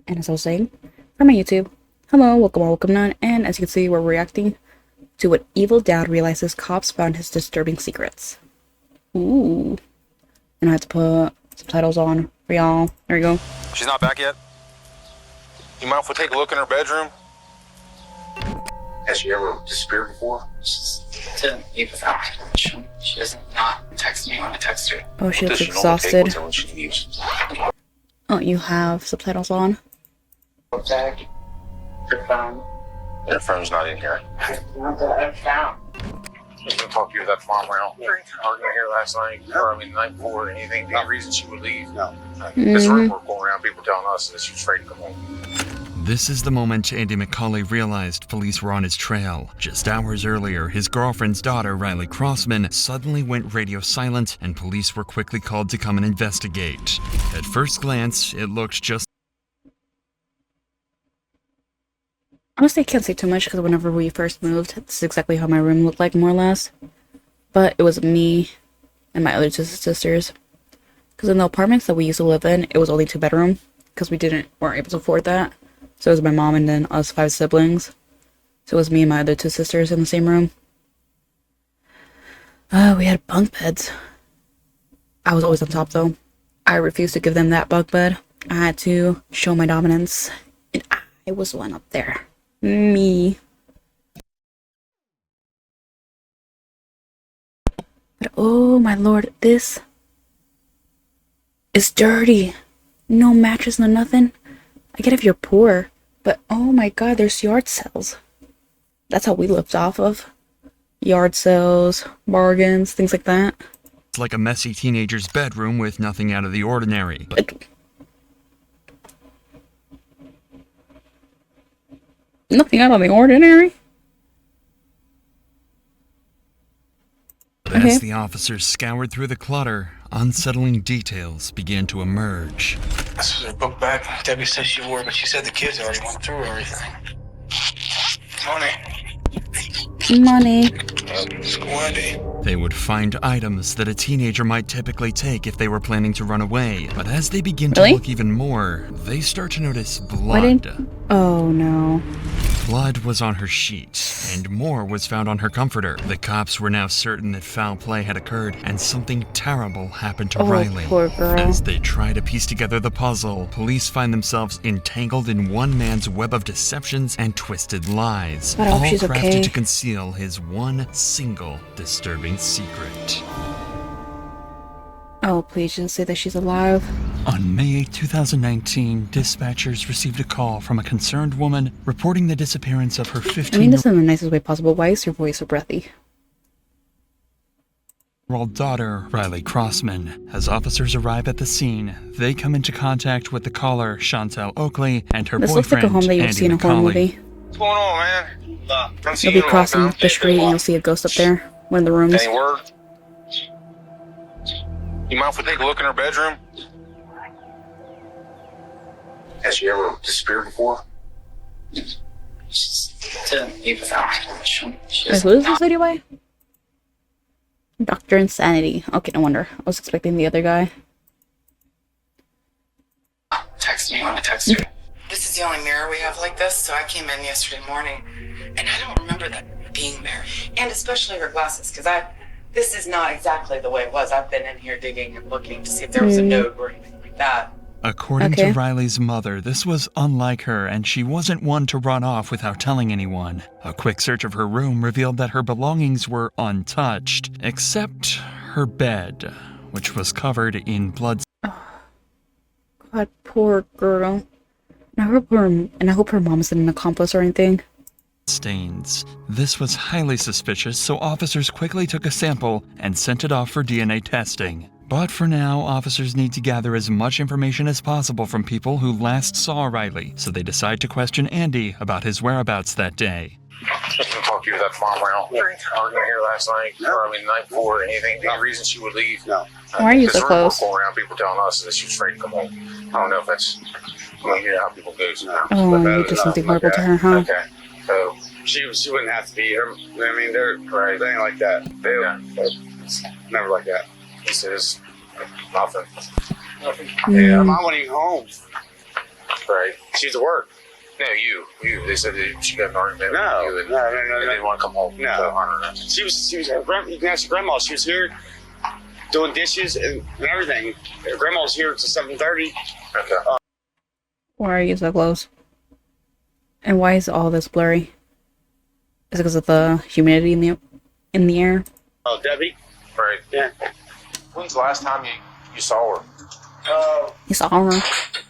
And as I was saying, from my YouTube, hello, welcome none, and as you can see, we're reacting to what evil dad realizes cops found his disturbing secrets. Ooh. And I have to put subtitles on for y'all. There you go. She's not back yet? You mind if we take a look in her bedroom? Has she ever disappeared before? She's didn't leave without me. She doesn't not text me when I text her. Oh, she looks Does she normally take exhausted. with her when she leaves? Oh, you have subtitles on? Bag, her phone. Her phone's not in here. Not that I found. She's gonna talk to you with that farm around. Arguing here last night, or I mean the night before, anything, any reason she would leave. No. This rumor going around, people telling us that she was afraid to come home. This is the moment Andy McCauley realized police were on his trail. Just hours earlier, his girlfriend's daughter, Riley Crossman, suddenly went radio silent, and police were quickly called to come and investigate. At first glance, it looked just... Honestly, I can't say too much because whenever we first moved, this is exactly how my room looked like, more or less. But it was me and my other two sisters. Because in the apartments that we used to live in, it was only 2-bedroom because we weren't able to afford that. So it was my mom and then us 5 siblings. So it was me and my other 2 sisters in the same room. We had bunk beds. I was always on top though. I refused to give them that bunk bed. I had to show my dominance. And I was the one up there. Me. But oh my lord, this is dirty. No mattress, no nothing. I get if you're poor, but oh my god, there's yard sales. That's how we lived off of. Yard sales, bargains, things like that. It's like a messy teenager's bedroom with nothing out of the ordinary. But Nothing out of the ordinary? as the officers scoured through the clutter, unsettling details began to emerge. This was her book bag. Debbie said she wore it, but she said the kids already went through everything. Money. Squatty. They would find items that a teenager might typically take if they were planning to run away. But as they begin to look even more, they start to notice blood. Oh no. Blood was on her sheet, and more was found on her comforter. The cops were now certain that foul play had occurred, and something terrible happened to Riley. Poor girl. As they try to piece together the puzzle, police find themselves entangled in one man's web of deceptions and twisted lies, But I hope all she's crafted okay. to conceal his one single disturbing secret. Oh, please just say that she's alive. On May 8, 2019, dispatchers received a call from a concerned woman reporting the disappearance of her 15-year-old I mean this in the nicest way possible. Why is your voice so breathy? daughter, Riley Crossman. As officers arrive at the scene, they come into contact with the caller, Chantel Oakley, and her This looks like boyfriend, a home that you would Andy see in a horror McCauley. movie. What's going on, man? You'll be crossing the street and you'll see a ghost up there. One of the rooms. Any word? You mind if we take a look in her bedroom? Has she ever disappeared before? She didn't leave without me. She Wait, doesn't who is this not lady by? Dr. Insanity. Okay, no wonder. I was expecting the other guy. text me when I text her. This is the only mirror we have like this, so I came in yesterday morning, and I don't remember that being there. And especially her glasses, because this is not exactly the way it was. I've been in here digging and looking to see if there was a note or anything like that. According to Riley's mother, this was unlike her, and she wasn't one to run off without telling anyone. A quick search of her room revealed that her belongings were untouched, except her bed, which was covered in blood. God, poor girl. And I hope her mom isn't an accomplice or anything. Stains. This was highly suspicious, so officers quickly took a sample and sent it off for DNA testing. But for now, officers need to gather as much information as possible from people who last saw Riley, so they decide to question Andy about his whereabouts that day. Just gonna talk to you with that farm around. Arguing here last night, or I mean the night before, anything, any reason she would leave. No. Why are you so This rumor close? going around, people telling us that she was afraid to come home. I don't know if that's, you know how people go. Oh, you did something horrible to her, huh? Okay. So, She wouldn't have to be her. I mean, they're right. They ain't like that. It's never like that. this is nothing. Yeah, Mom wasn't even home. Right. She's at work. No, you. They said that she got an argument No, with you and, no. and didn't want to come home. No. So, I don't know. She was you can ask your grandma. She was here doing dishes and everything. Her grandma was here till 7:30. Okay. Why are you so close? And why is all this blurry? Is it because of the humidity in the air? Oh, Debbie? Right. Yeah. When's the last time you saw her? You saw her.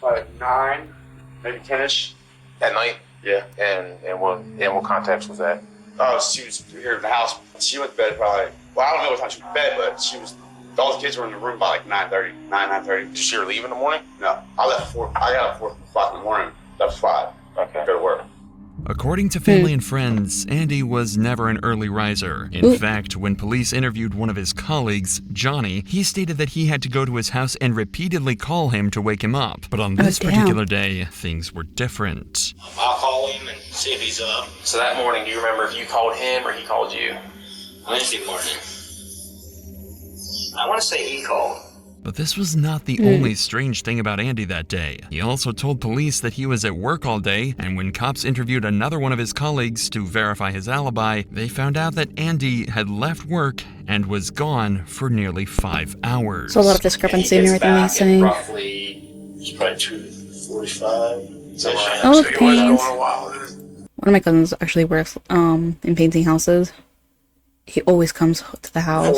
Like 9, maybe 10ish. At night? Yeah. And what context was that? Oh, she was here in the house. She went to bed probably. Well, I don't know what time she went to bed, but she was. All the kids were in the room by like 9:30. Did you see her leave in the morning? No, I left at 4. I got up at 4 o'clock in the morning. That was 5. Okay. Go to work. According to family and friends, Andy was never an early riser. In fact, when police interviewed one of his colleagues, Johnny, he stated that he had to go to his house and repeatedly call him to wake him up. But on this particular day, things were different. I'll call him and see if he's up. So that morning, do you remember if you called him or he called you? Wednesday morning. I want to say he called. But this was not the only strange thing about Andy that day. He also told police that he was at work all day, and when cops interviewed another one of his colleagues to verify his alibi, they found out that Andy had left work and was gone for nearly 5 hours. So a lot of discrepancy in everything he's saying. Roughly, it's probably 2:45. Oh, the pains. One of my cousins actually works in painting houses. He always comes to the house.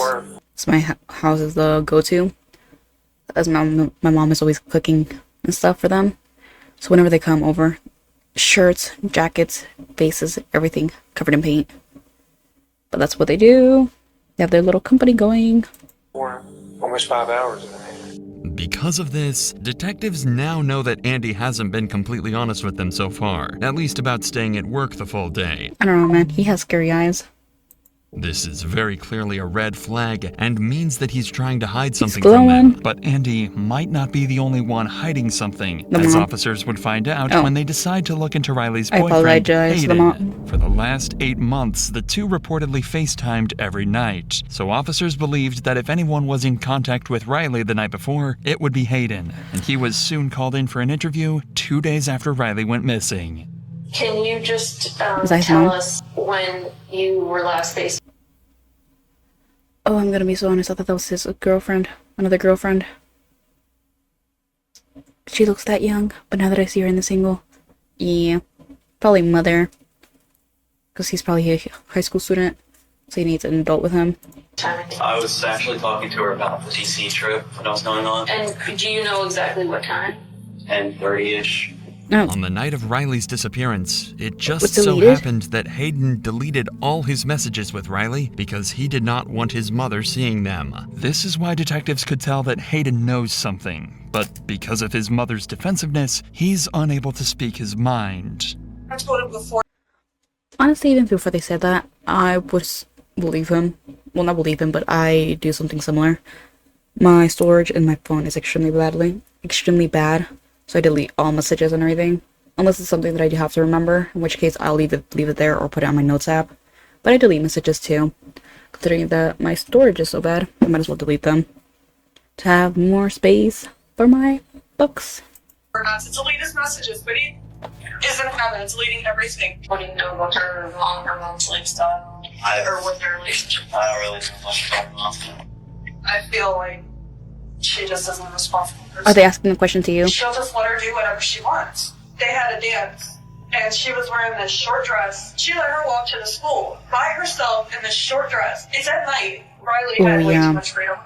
So my house is the go-to. As my mom is always cooking and stuff for them. So whenever they come over, shirts, jackets, faces, everything covered in paint. But that's what they do. They have their little company going. For almost 5 hours. Because of this, detectives now know that Andy hasn't been completely honest with them so far, at least about staying at work the full day. I don't know, man. He has scary eyes. This is very clearly a red flag and means that he's trying to hide something glowing. from them. But Andy might not be the only one hiding something, as officers would find out when they decide to look into Riley's boyfriend, apologize to the Hayden. For the last 8 months, the two reportedly FaceTimed every night. So officers believed that if anyone was in contact with Riley the night before, it would be Hayden. And he was soon called in for an interview 2 days after Riley went missing. Can you just Was I tell home? us when you were last faced? Oh, I'm gonna be so honest. I thought that was his girlfriend. Another girlfriend. She looks that young, but now that I see her in the single, yeah, probably mother. Because he's probably a high school student, so he needs an adult with him. I was actually talking to her about the DC trip that was going on. And do you know exactly what time? 10:30-ish. No. On the night of Riley's disappearance, it just Was so deleted? happened that Hayden deleted all his messages with Riley because he did not want his mother seeing them. This is why detectives could tell that Hayden knows something, but because of his mother's defensiveness, he's unable to speak his mind. I told him before. Honestly, even before they said that, I would believe him. Well, not believe him, but I do something similar. My storage in my phone is extremely bad. So I delete all messages and everything. Unless it's something that I do have to remember, in which case I'll leave it there or put it on my notes app. But I delete messages too. Considering that my storage is so bad, I might as well delete them. To have more space for my books. Or not to delete his messages, but he isn't having it, deleting everything. What do you know about her mom's lifestyle? Or what their relationship? I don't really know much going on. I feel like she just isn't a responsible person. Are they asking the question to you? She'll just let her do whatever she wants. They had a dance, and she was wearing this short dress. She let her walk to the school by herself in this short dress. It's at night. Riley had way too much freedom.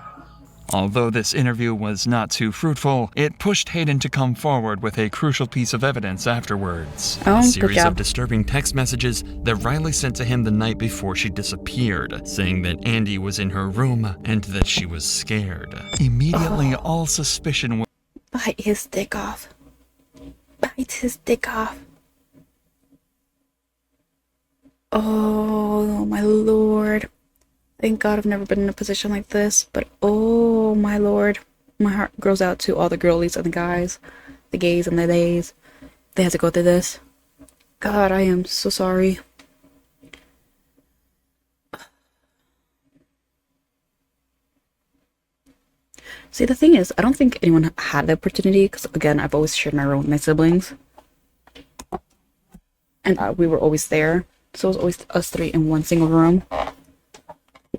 Although this interview was not too fruitful, it pushed Hayden to come forward with a crucial piece of evidence afterwards. Oh, A good series job. of disturbing text messages that Riley sent to him the night before she disappeared, saying that Andy was in her room and that she was scared. Immediately, all suspicion was Bite his dick off. Bite his dick off. Oh, my lord. Thank God I've never been in a position like this, but oh my lord. My heart goes out to all the girlies and the guys, the gays and the days. They had to go through this. God, I am so sorry. See, the thing is, I don't think anyone had the opportunity, because again, I've always shared my room with my siblings. and we were always there. So it was always us three in one single room.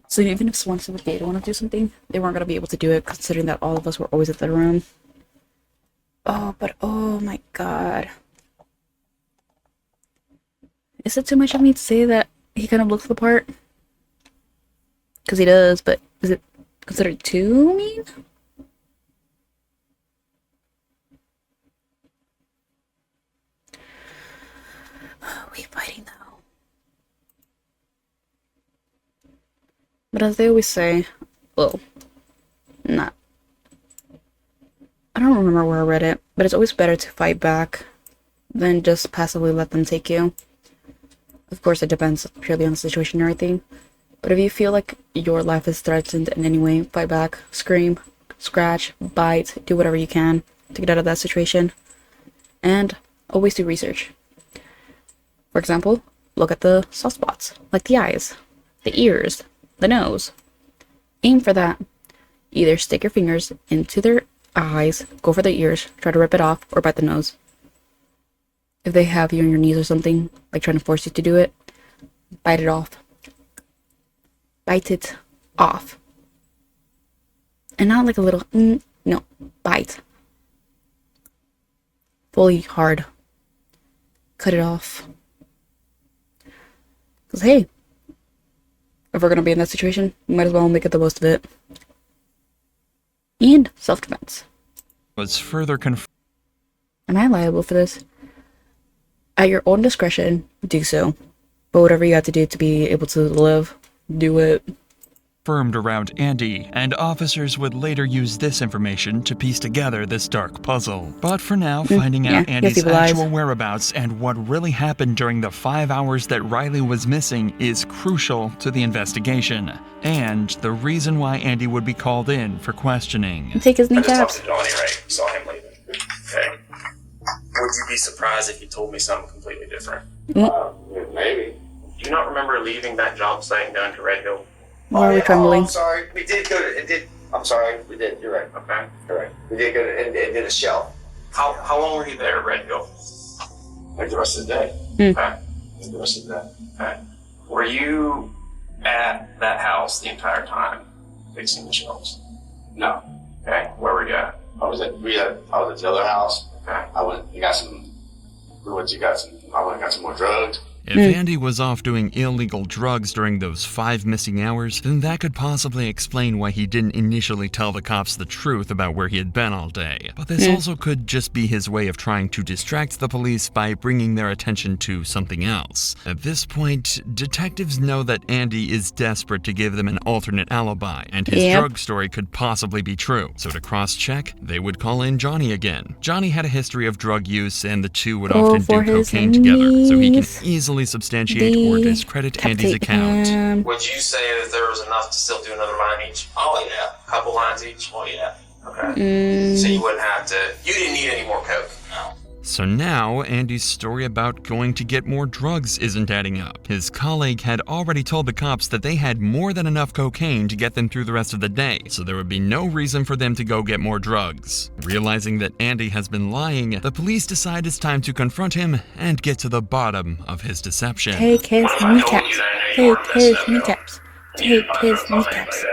So even if someone said they didn't want to do something, they weren't going to be able to do it, considering that all of us were always at the room. Oh, but oh my god. Is it too much of me to say that he kind of looks the part? Because he does, but is it considered too mean? We fighting now. But as they always say, well, not. I don't remember where I read it, but it's always better to fight back than just passively let them take you. Of course, it depends purely on the situation and everything. But if you feel like your life is threatened in any way, fight back, scream, scratch, bite, do whatever you can to get out of that situation. And always do research. For example, look at the soft spots, like the eyes, the ears, the nose. Aim for that. Either stick your fingers into their eyes, go for the ears, try to rip it off, or bite the nose. If they have you on your knees or something, like trying to force you to do it, bite it off. Bite it off. And not like a little, no, bite. Fully hard. Cut it off. Because hey, if we're going to be in that situation, we might as well make it the most of it. And self-defense. Was further confirmed. Am I liable for this? At your own discretion, do so. But whatever you have to do to be able to live, do it. Confirmed around Andy, and officers would later use this information to piece together this dark puzzle. But for now, finding out Andy's actual whereabouts and what really happened during the 5 hours that Riley was missing is crucial to the investigation, and the reason why Andy would be called in for questioning. Take his I just kneecaps. talked to Johnny, right? Saw him leaving. Okay. Would you be surprised if he told me something completely different? Maybe. Do you not remember leaving that job site and going to Red Hill? Why are we trembling? I'm sorry. We did go to, it did, I'm sorry, we did, you're right. Okay. You're right. We did go to, and did a shell. How long were you there at Red Hill? Like the rest of the day. Okay. Like the rest of the day. Okay. Were you at that house the entire time fixing the shelves? No. Okay. Where were you at? I was at the other house. Okay. I went and got some, I went and got some more drugs. If Andy was off doing illegal drugs during those 5 missing hours, then that could possibly explain why he didn't initially tell the cops the truth about where he had been all day. But this also could just be his way of trying to distract the police by bringing their attention to something else. At this point, detectives know that Andy is desperate to give them an alternate alibi, and his drug story could possibly be true. So to cross-check, they would call in Johnny again. Johnny had a history of drug use, and the two would often do cocaine together, so he can easily substantiate or discredit Andy's account. Would you say that there was enough to still do another line each? Oh yeah. A couple lines each? Oh yeah. Okay. So you wouldn't have to, you didn't need any more coke? No. So now, Andy's story about going to get more drugs isn't adding up. His colleague had already told the cops that they had more than enough cocaine to get them through the rest of the day, so there would be no reason for them to go get more drugs. Realizing that Andy has been lying, the police decide it's time to confront him and get to the bottom of his deception. Take his kneecaps. Take his kneecaps. Take his kneecaps.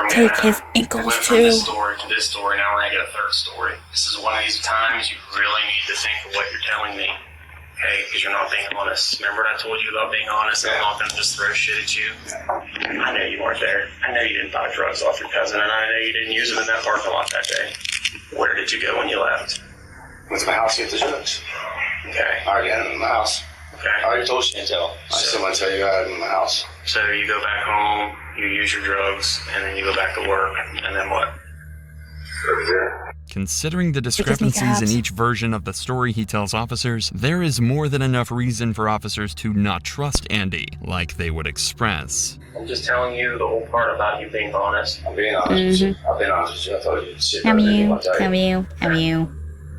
Take his ankles From too. this story to this story, now I get a third story. This is one of these times you really need to think of what you're telling me. Okay, because you're not being honest. Remember what I told you about being honest and I'm not going to just throw shit at you? I know you weren't there. I know you didn't buy drugs off your cousin, and I know you didn't use them in that parking lot that day. Where did you go when you left? Went to my house to get the drugs. Okay. I already had them in my house. Okay. I already told Chantel. I still want to tell you I had them in my house. So you go back home, you use your drugs, and then you go back to work, and then what? Considering the discrepancies in each version of the story he tells officers, there is more than enough reason for officers to not trust Andy, like they would express. I'm just telling you the whole part about you being honest. I'm being honest with you. I've been honest with you. I told you shit. Have you.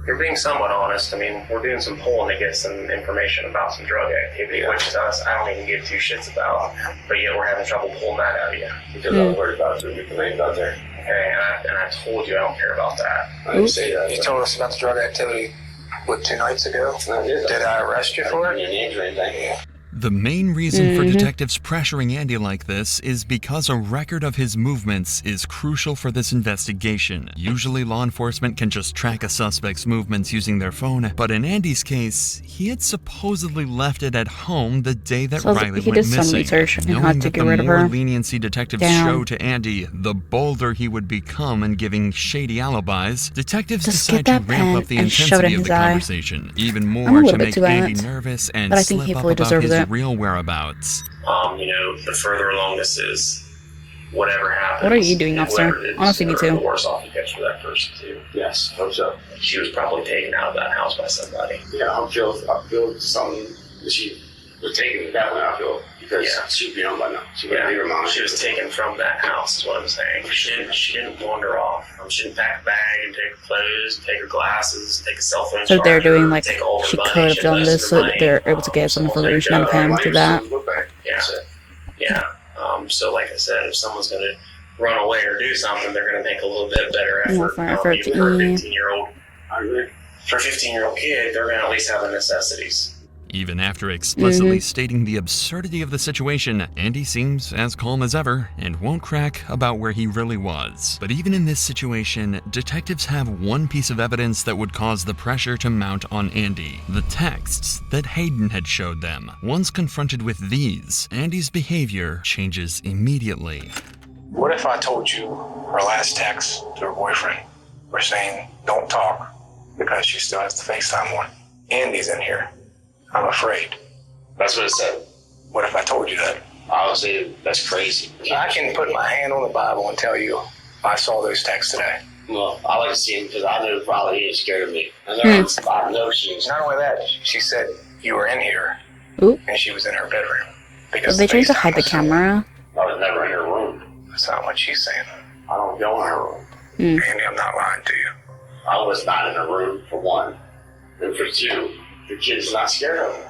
You're being somewhat honest. I mean, we're doing some polling to get some information about some drug activity, which is us. I don't even give 2 shits about. But yet we're having trouble pulling that out of you. Because I was worried about the names out there. Okay, and I told you I don't care about that. I didn't say that. You told us about the drug activity. What, 2 nights ago? Did I arrest you for it? The main reason for detectives pressuring Andy like this is because a record of his movements is crucial for this investigation. Usually law enforcement can just track a suspect's movements using their phone, but in Andy's case, he had supposedly left it at home the day that So Riley he went did some missing. research on how Knowing to that get the rid of more her. leniency detectives Damn. show to Andy, the bolder he would become in giving shady alibis, detectives Just decide get to that ramp pen up the and shove it intensity in of the his eye. conversation even I'm a more little to bit make too Andy violent, nervous and but I think he slip up fully about deserves his it. real whereabouts. The further along this is, whatever happens. What are you doing, officer? whoever it is, Honestly, me too. The worse off it gets for that person too. Yes, hope so. She was probably taken out of that house by somebody. Yeah, I feel something that she was taken that way, I feel, because she'd be on by now. She wouldn't leave her mom. She was taken from that house, is what I'm saying. She didn't wander off. She didn't pack a bag and take her clothes, take her glasses, take a cell phone So they're charger, doing like take all her she money, could have done invested this, her so money. they're able to get some information out of him through that. Yeah. So like I said, if someone's going to run away or do something, they're going to make a little bit better More effort. for effort Even to for a eat. 15-year-old. For a 15-year-old kid, they're going to at least have the necessities. Even after explicitly stating the absurdity of the situation, Andy seems as calm as ever and won't crack about where he really was. But even in this situation, detectives have one piece of evidence that would cause the pressure to mount on Andy: the texts that Hayden had showed them. Once confronted with these, Andy's behavior changes immediately. What if I told you her last text to her boyfriend were saying, don't talk, because she still has the FaceTime on? Andy's in here. I'm afraid. That's what it said. What if I told you that? I would say that's crazy. I can put my hand on the Bible and tell you I saw those texts today. Well, I like to see him because I know probably he ain't scared of me. I know she's. Not only that, she said you were in here. Ooh. And she was in her bedroom. Are Because they trying to FaceTime hide the was on. camera? I was never in her room. That's not what she's saying. I don't go in her room. Andy, I'm not lying to you. I was not in her room, for one. And for two, the kid's not scared of me.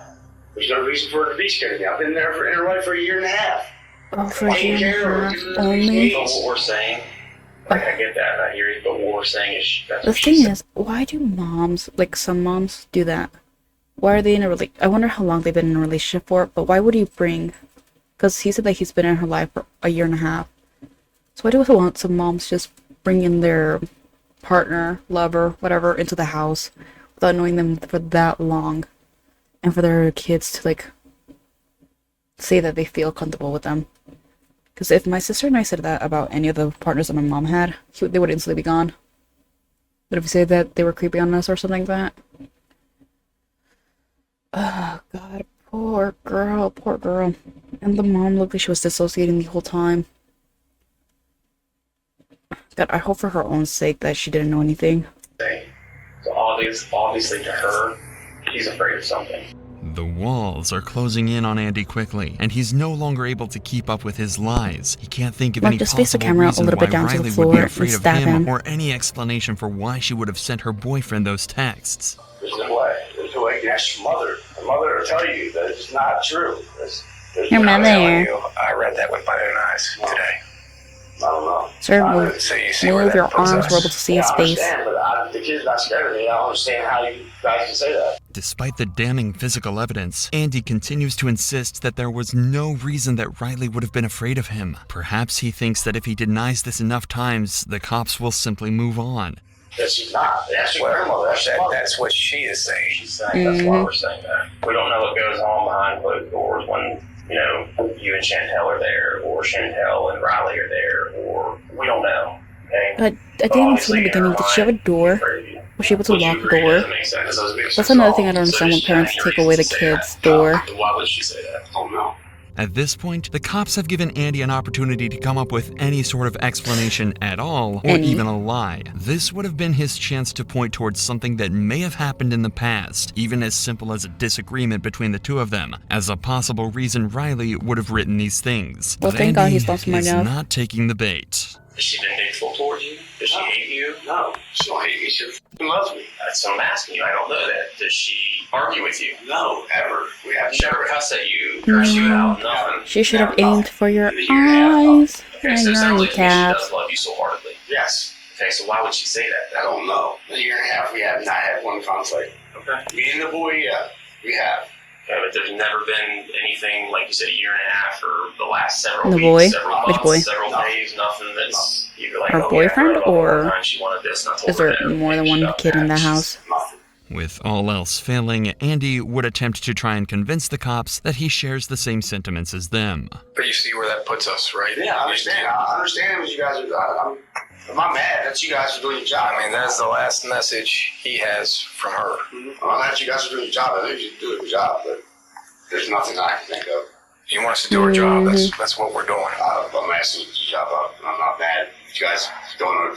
There's no reason for her to be scared of me. I've been there in her life for a year and a half. Oh, for a year and a half only? But what we're saying, like, I get that, I hear you, but what we're saying is that's The what she thing said. is, why do moms, like some moms, do that? Why are they in a relationship? I wonder how long they've been in a relationship for, but why would you bring... Because he said that he's been in her life for a year and a half. So why do I want some moms just bring in their partner, lover, whatever, into the house without knowing them for that long? And for their kids to, like, say that they feel comfortable with them. Because if my sister and I said that about any of the partners that my mom had, they would instantly be gone. But if you say that they were creepy on us or something like that... Oh, God. Poor girl. Poor girl. And the mom looked like she was dissociating the whole time. God, I hope for her own sake that she didn't know anything. So obviously to her, he's afraid of something. The walls are closing in on Andy quickly, and he's no longer able to keep up with his lies. He can't think of Mark, any just face the possible camera a reason little why bit down to the Riley floor would be and afraid of stab him him. or any explanation for why she would have sent her boyfriend those texts. There's no way. There's no way you can ask your mother. Her mother will tell you that it's not true. There's Your no mother. way. Telling you, I read that with my own eyes today. I don't know. Sir, So you see where move that your puts arms. us. We're able to see his I face. understand, but the kid's not scared of me. I don't understand how you guys can say that. Despite the damning physical evidence, Andy continues to insist that there was no reason that Riley would have been afraid of him. Perhaps he thinks that if he denies this enough times, the cops will simply move on. That she's not. That's your grandmother. That's what she is saying. She's saying that's why we're saying that. We don't know what goes on behind closed doors when, you and Chantel are there, or Chantel and Riley are there, or we don't know. Okay? But I didn't even see in the beginning. Did she have a door? Was she able to lock the door? That's another thing I don't understand when parents take away the kid's door. Why would she say that? I don't know. At this point, the cops have given Andy an opportunity to come up with any sort of explanation at all, or even a lie. This would have been his chance to point towards something that may have happened in the past, even as simple as a disagreement between the two of them, as a possible reason Riley would have written these things. Well, But thank God Andy he's not smart is enough. not taking the bait. Is she vindictful toward you? Does she hate you? No, she don't hate me. She f***ing loves me. That's what I'm asking you. I don't know that. Does she argue with you? No, ever. We have She never cuss at you, curse you out, nothing. She should have aimed for your Maybe a year and a half, eyes Okay, and so it your sounds like to me she kneecaps. does love you so heartedly. Yes. Okay, so why would she say that? I don't know. A year and a half, we have not had one conflict. Okay. Okay. Me and the boy, yeah, we have. Yeah, but there's never been anything, like you said, a year and a half or the last several The weeks, boy? several Which months, boy? several days, nothing that's you're like, Her oh, boyfriend, yeah, I read or all the time she wanted this, and I told is her there no, more than and she one got kid in mad. the She's house? Nothing. With all else failing, Andy would attempt to try and convince the cops that he shares the same sentiments as them. But you see where that puts us, right? Yeah, I understand. I understand what you guys are. I'm not mad that you guys are doing your job. I mean, that's the last message he has from her. I'm not mad that you guys are doing your job. I think you do a good job, but there's nothing I can think of. You want us to do our job, that's what we're doing. I'm asking you to do your job. I'm not mad. You guys don't.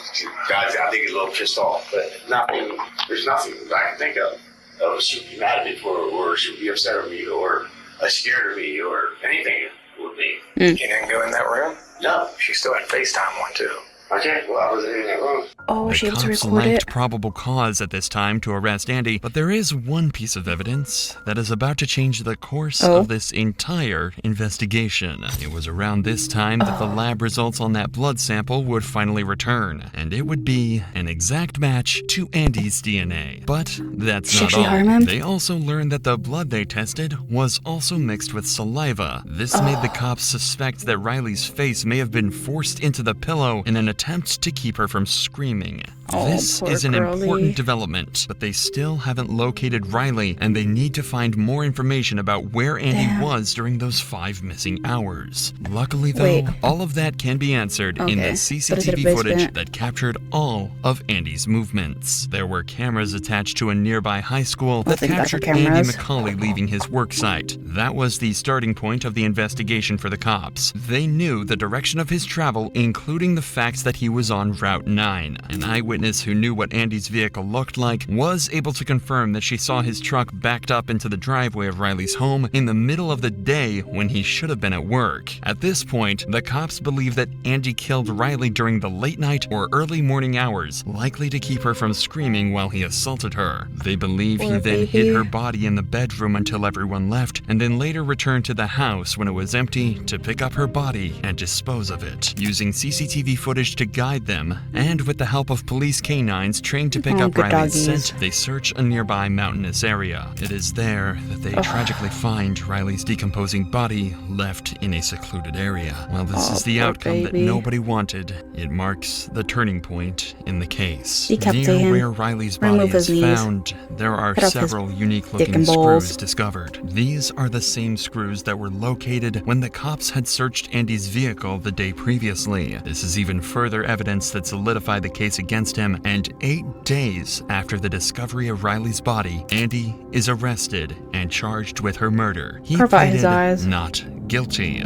Guys, I think he's a little pissed off, but nothing. There's nothing I can think of. She would be mad at me for, or she would be upset at me, or scared of me, or anything would be. You didn't go in that room? No. She still had FaceTime one, too. Okay, well, I wasn't in that room. Oh, The she able to cops record lacked it? probable cause at this time to arrest Andy, but there is one piece of evidence that is about to change the course of this entire investigation. It was around this time that the lab results on that blood sample would finally return, and it would be an exact match to Andy's DNA. But that's Should not she all. harm him? They also learned that the blood they tested was also mixed with saliva. This made the cops suspect that Riley's face may have been forced into the pillow in an attempt to keep her from screaming. Oh, This poor is an girlie. important development, but they still haven't located Riley, and they need to find more information about where Andy was during those 5 missing hours. Luckily, though, Wait. all of that can be answered in Okay, the but is it a CCTV footage basement? that captured all of Andy's movements. There were cameras attached to a nearby high school that think that's captured what Andy cameras. McCauley leaving his work site. That was the starting point of the investigation for the cops. They knew the direction of his travel, including the facts that he was on Route 9. An eyewitness who knew what Andy's vehicle looked like was able to confirm that she saw his truck backed up into the driveway of Riley's home in the middle of the day when he should have been at work. At this point, the cops believe that Andy killed Riley during the late night or early morning hours, likely to keep her from screaming while he assaulted her. They believe he Poor then baby. hid her body in the bedroom until everyone left, and then later returned to the house when it was empty to pick up her body and dispose of it. Using CCTV footage to guide them, and with the help of police canines trained to pick Oh, up good Riley's doggies. scent, they search a nearby mountainous area. It is there that they tragically find Riley's decomposing body left in a secluded area. While this is the poor outcome that baby. nobody wanted, it marks the turning point in the case. Decapitate Near him. where Riley's body Remove is his knees. found, there are Cut off his several unique dick looking and balls. screws discovered. These are the same screws that were located when the cops had searched Andy's vehicle the day previously. This is even further evidence that solidified the case against him, and 8 days after the discovery of Riley's body, Andy is arrested and charged with her murder. He Carve out his pleaded eyes. not guilty.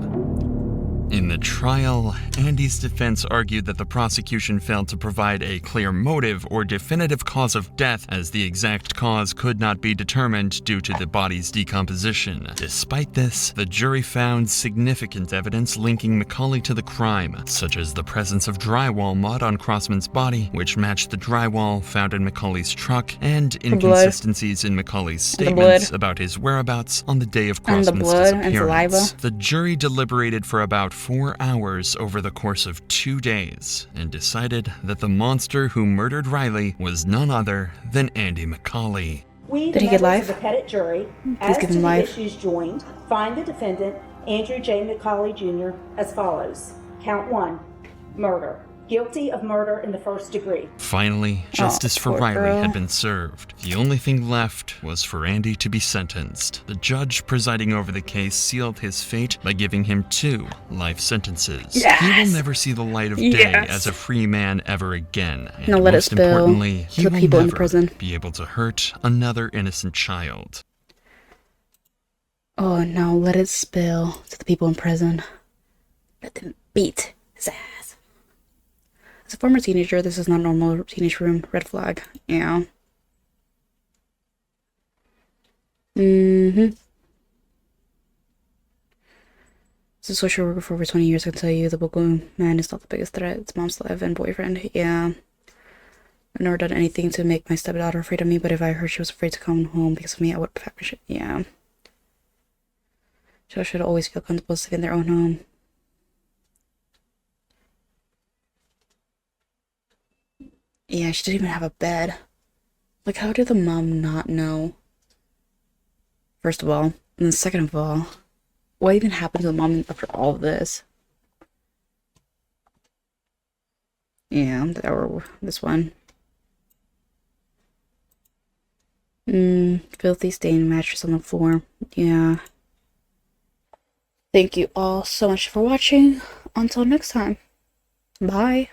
In the trial, Andy's defense argued that the prosecution failed to provide a clear motive or definitive cause of death, as the exact cause could not be determined due to the body's decomposition. Despite this, the jury found significant evidence linking McCauley to the crime, such as the presence of drywall mud on Crossman's body, which matched the drywall found in McCauley's truck, and inconsistencies in McCauley's And the blood. statements about his whereabouts on the day of And the Crossman's blood and disappearance. saliva. The jury deliberated for about 4 hours over the course of 2 days and decided that the monster who murdered Riley was none other than Andy McCauley. We, Did the he get members life? of the Pettit jury, Please as give to him the life. issues joined, find the defendant, Andrew J. McCauley Jr., as follows. Count 1, murder. Guilty of murder in the first degree. Finally, justice for poor Riley girl. had been served. The only thing left was for Andy to be sentenced. The judge presiding over the case sealed his fate by giving him 2 life sentences. Yes! He will never see the light of day Yes! as a free man ever again. And Now let it most spill importantly, to he the will people in never prison. be able to hurt another innocent child. Oh, now let it spill to the people in prison. Let them beat his ass. As a former teenager, this is not a normal teenage room. Red flag. Yeah. As a social worker for over 20 years, I can tell you the Brooklyn man is not the biggest threat. It's mom's life and boyfriend. Yeah. I've never done anything to make my stepdaughter afraid of me, but if I heard she was afraid to come home because of me, I would pack my shit. Yeah. Children should always feel comfortable staying in their own home. Yeah, she didn't even have a bed. Like, how did the mom not know? First of all, and then second of all, what even happened to the mom after all of this? Yeah, this one. Filthy stained mattress on the floor. Yeah. Thank you all so much for watching. Until next time. Bye.